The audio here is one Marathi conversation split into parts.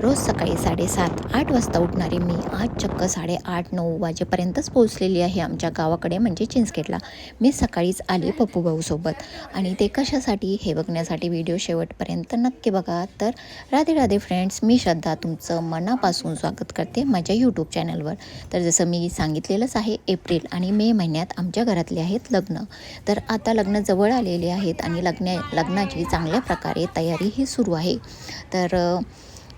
रोज सकाळी 7:30-8 वाजता उठणारी मी आज चक्क 8:30-9 वाजेपर्यंतच पोहोचलेली आहे आमच्या गावाकडे म्हणजे चिंचखेडला. मी सकाळीच आले पप्पूभाऊसोबत आणि ते कशासाठी हे बघण्यासाठी व्हिडिओ शेवटपर्यंत नक्की बघा. तर राधे राधे फ्रेंड्स, मी श्रद्धा तुमचं मनापासून स्वागत करते माझ्या यूट्यूब चॅनलवर. तर जसं मी सांगितलेलंच आहे, एप्रिल आणि मे महिन्यात आमच्या घरातले आहेत लग्न. तर आता लग्न जवळ आलेले आहेत आणि लग्नाची चांगल्या प्रकारे तयारीही सुरू आहे. तर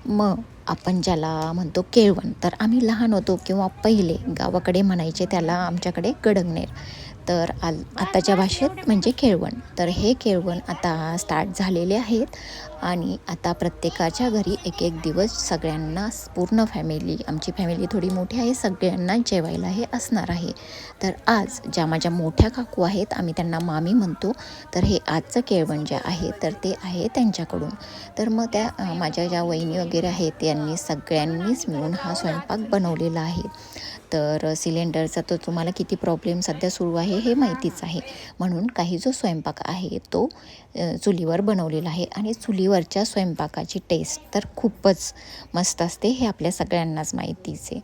मग आपण ज्याला म्हणतो केळवण, तर आम्ही लहान होतो किंवा पहिले गावाकडे म्हणायचे त्याला आमच्याकडे गडंगनेर, तर आताच्या भाषेत म्हणजे केळवण. तर हे केळवण आता स्टार्ट झालेले आहेत आणि आता प्रत्येकाच्या घरी एक एक दिवस सगळ्यांना, पूर्ण फॅमिली, आमची फॅमिली थोडी मोठी आहे, सगळ्यांना जेवायला हे असणार आहे. तर आज ज्या माझ्या मोठ्या काकू आहेत, आम्ही त्यांना मामी म्हणतो, तर हे आजचं केळवण जे आहे तर ते आहे त्यांच्याकडून. तर मग त्या माझ्या ज्या वहिनी वगैरे आहेत त्यांनी सगळ्यांनीच मिळून हा स्वयंपाक बनवलेला आहे. तर सिलेंडरचा तर तुम्हाला किती प्रॉब्लेम सध्या सुरू आहे हे माहितीच आहे, म्हणून काही जो स्वयंपाक आहे तो चुलीवर बनवलेला आहे आणि चुलीवरच्या स्वयंपाकाची टेस्ट तर खूपच मस्त असते, हे आपल्या सगळ्यांनाच माहितीच आहे.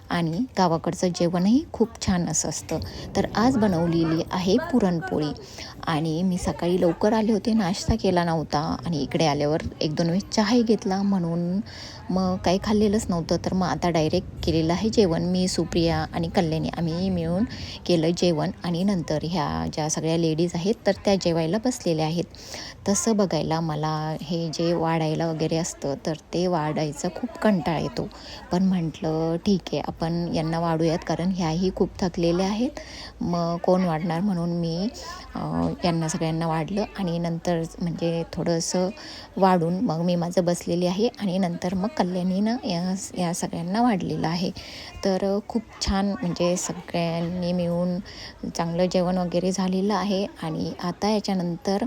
आणि गावाकडचं जेवणही खूप छान असं असतं. तर आज बनवलेली आहे पुरणपोळी आणि मी सकाळी लवकर आले होते, नाश्ता केला नव्हता आणि इकडे आल्यावर 1-2 वेळेस चहाही घेतला, म्हणून मग काही खाल्लेलंच नव्हतं. तर मग आता डायरेक्ट केलेलं आहे जेवण. मी, सुप्रिया आणि कल्याणी आम्ही मिळून केलं जेवण आणि नंतर ह्या ज्या सगळ्या लेडीज आहेत तर त्या जेवायला बसलेल्या आहेत. तसं बघायला मला हे जे वाढायला वगैरे असतं तर ते वाढायचं खूप कंटाळा येतो, पण म्हटलं ठीक आहे आपण यांना वाढूयात, कारण ह्याही खूप थकलेल्या आहेत. मग कोण वाढणार, म्हणून मी यांना सगळ्यांना वाढलं आणि नंतर म्हणजे थोडंसं वाढून मग मी माझं बसलेली आहे आणि नंतर मग कल्याणीनं या सगळ्यांना वाढलेलं आहे. तर खूप छान म्हणजे सगळ्यांनी मिळून चांगलं जेवण वगैरे झालेलं आहे. आणि आता याच्यानंतर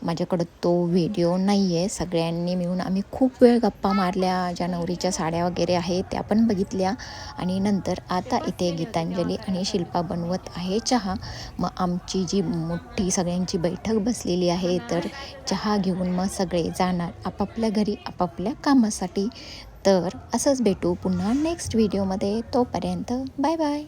माझ्याकडं तो व्हिडिओ नाही आहे. सगळ्यांनी मिळून आम्ही खूप वेळ गप्पा मारल्या, ज्या नवरीच्या साड्या वगैरे आहेत त्या पण बघितल्या आणि नंतर आता इथे गीतांजली आणि शिल्पा बनवत आहे चहा. मग आमची जी मोठी सगळ्यांची बैठक बसलेली आहे, तर चहा घेऊन मग सगळे जाणार आपापल्या घरी आपापल्या कामासाठी. तर असंच भेटू पुन्हा नेक्स्ट व्हिडिओमध्ये. तोपर्यंत बाय बाय.